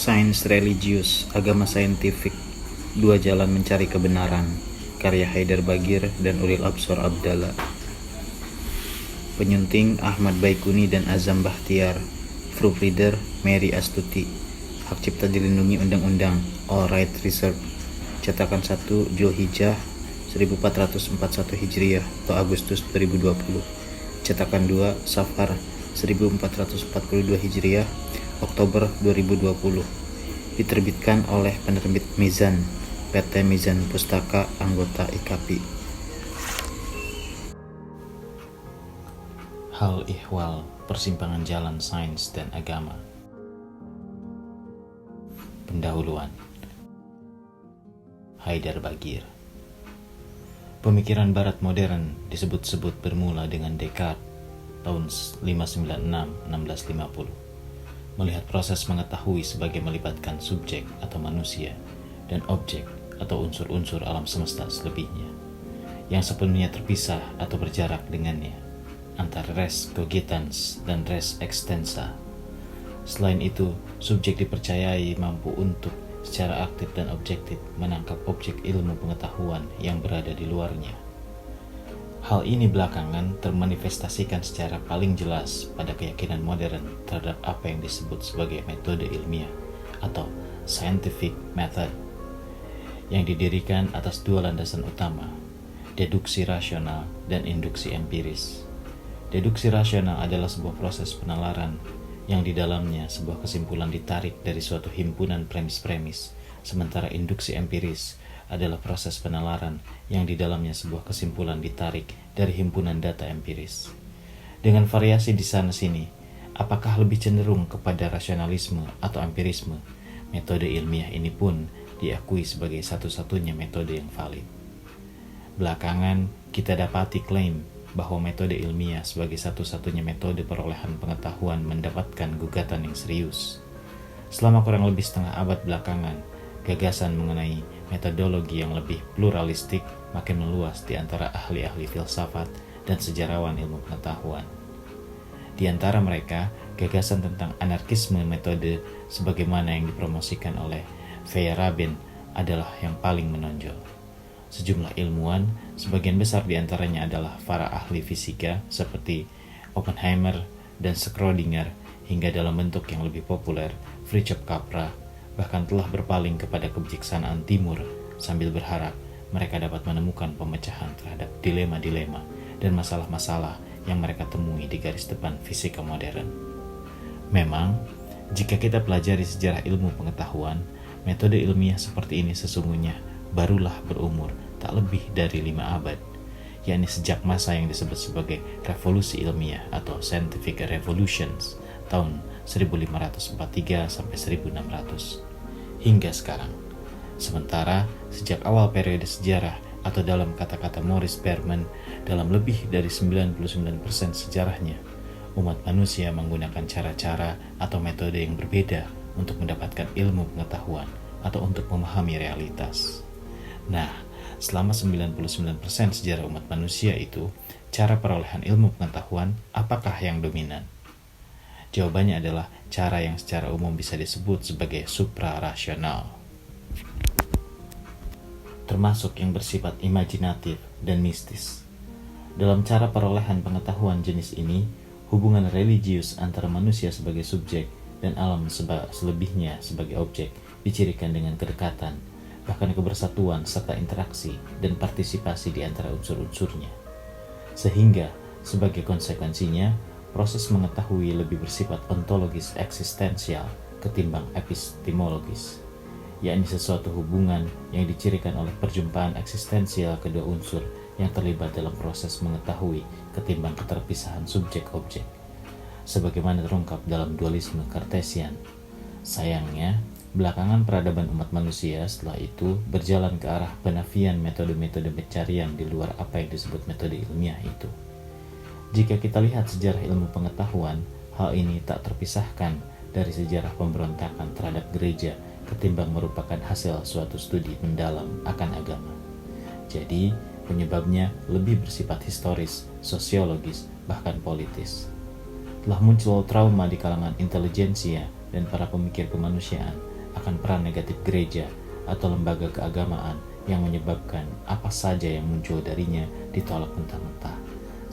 Sains religius, agama saintifik, dua jalan mencari kebenaran, karya Haidar Bagir dan Ulil Absor Abdallah. Penyunting Ahmad Baikuni dan Azam Bahtiar. Proofreader Mary Astuti. Hak cipta dilindungi undang-undang. All right reserved. Cetakan 1 Zulhijjah 1441 Hijriah atau Agustus 2020. Cetakan 2 Safar 1442 Hijriah Oktober 2020. Diterbitkan oleh penerbit Mizan, PT Mizan Pustaka, anggota IKAPI. Hal ihwal persimpangan jalan sains dan agama. Pendahuluan. Haidar Bagir. Pemikiran barat modern disebut-sebut bermula dengan Descartes tahun 596-1650. Melihat proses mengetahui sebagai melibatkan subjek atau manusia dan objek atau unsur-unsur alam semesta selebihnya yang sepenuhnya terpisah atau berjarak dengannya, antara res cogitans dan res extensa. Selain itu, subjek dipercayai mampu untuk secara aktif dan objektif menangkap objek ilmu pengetahuan yang berada di luarnya. Hal ini belakangan termanifestasikan secara paling jelas pada keyakinan modern terhadap apa yang disebut sebagai metode ilmiah atau scientific method, yang didirikan atas dua landasan utama, deduksi rasional dan induksi empiris. Deduksi rasional adalah sebuah proses penalaran yang di dalamnya sebuah kesimpulan ditarik dari suatu himpunan premis-premis, sementara induksi empiris adalah proses penalaran yang di dalamnya sebuah kesimpulan ditarik dari himpunan data empiris. Dengan variasi di sana-sini, apakah lebih cenderung kepada rasionalisme atau empirisme, metode ilmiah ini pun diakui sebagai satu-satunya metode yang valid. Belakangan, kita dapati klaim bahwa metode ilmiah sebagai satu-satunya metode perolehan pengetahuan mendapatkan gugatan yang serius. Selama kurang lebih setengah abad belakangan, gagasan mengenai metodologi yang lebih pluralistik makin meluas di antara ahli-ahli filsafat dan sejarawan ilmu pengetahuan. Di antara mereka, gagasan tentang anarkisme metode sebagaimana yang dipromosikan oleh Feyerabend adalah yang paling menonjol. Sejumlah ilmuwan, sebagian besar di antaranya adalah para ahli fisika seperti Oppenheimer dan Schrödinger, hingga dalam bentuk yang lebih populer, Fritjof Capra, bahkan telah berpaling kepada kebijaksanaan timur sambil berharap mereka dapat menemukan pemecahan terhadap dilema-dilema dan masalah-masalah yang mereka temui di garis depan fisika modern. Memang, jika kita pelajari sejarah ilmu pengetahuan, metode ilmiah seperti ini sesungguhnya barulah berumur tak lebih dari 5 abad, yakni sejak masa yang disebut sebagai revolusi ilmiah atau scientific revolutions tahun 1543 sampai 1600 hingga sekarang. Sementara sejak awal periode sejarah atau dalam kata-kata Maurice Berman, dalam lebih dari 99% sejarahnya, umat manusia menggunakan cara-cara atau metode yang berbeda untuk mendapatkan ilmu pengetahuan atau untuk memahami realitas. Nah, selama 99% sejarah umat manusia itu, cara perolehan ilmu pengetahuan apakah yang dominan? Jawabannya adalah cara yang secara umum bisa disebut sebagai suprarasional, termasuk yang bersifat imajinatif dan mistis. Dalam cara perolehan pengetahuan jenis ini, hubungan religius antara manusia sebagai subjek dan alam selebihnya sebagai objek dicirikan dengan kedekatan, bahkan kebersatuan serta interaksi dan partisipasi di antara unsur-unsurnya. Sehingga, sebagai konsekuensinya, proses mengetahui lebih bersifat ontologis eksistensial ketimbang epistemologis, yakni sesuatu hubungan yang dicirikan oleh perjumpaan eksistensial kedua unsur yang terlibat dalam proses mengetahui ketimbang keterpisahan subjek-objek, sebagaimana terungkap dalam dualisme Cartesian. Sayangnya, belakangan peradaban umat manusia setelah itu berjalan ke arah penafian metode-metode pencarian di luar apa yang disebut metode ilmiah itu. Jika kita lihat sejarah ilmu pengetahuan, hal ini tak terpisahkan dari sejarah pemberontakan terhadap gereja ketimbang merupakan hasil suatu studi mendalam akan agama. Jadi, penyebabnya lebih bersifat historis, sosiologis, bahkan politis. Telah muncul trauma di kalangan intelijensia dan para pemikir kemanusiaan akan peran negatif gereja atau lembaga keagamaan yang menyebabkan apa saja yang muncul darinya ditolak mentah-mentah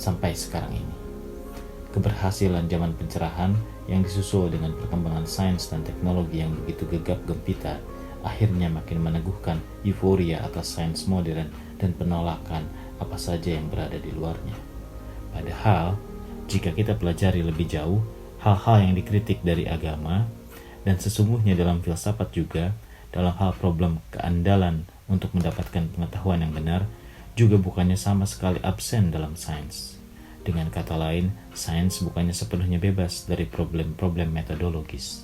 sampai sekarang ini. Keberhasilan zaman pencerahan yang disusul dengan perkembangan sains dan teknologi yang begitu gegap gempita akhirnya makin meneguhkan euforia atas sains modern dan penolakan apa saja yang berada di luarnya. Padahal, jika kita pelajari lebih jauh hal-hal yang dikritik dari agama, dan sesungguhnya dalam filsafat juga, dalam hal problem keandalan untuk mendapatkan pengetahuan yang benar, juga bukannya sama sekali absen dalam sains. Dengan kata lain, sains bukannya sepenuhnya bebas dari problem-problem metodologis.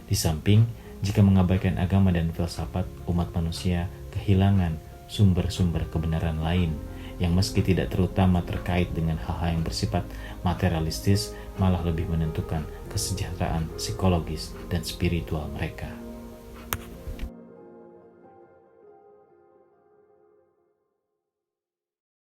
Di samping, jika mengabaikan agama dan filsafat, umat manusia kehilangan sumber-sumber kebenaran lain yang meski tidak terutama terkait dengan hal-hal yang bersifat materialistis, malah lebih menentukan kesejahteraan psikologis dan spiritual mereka.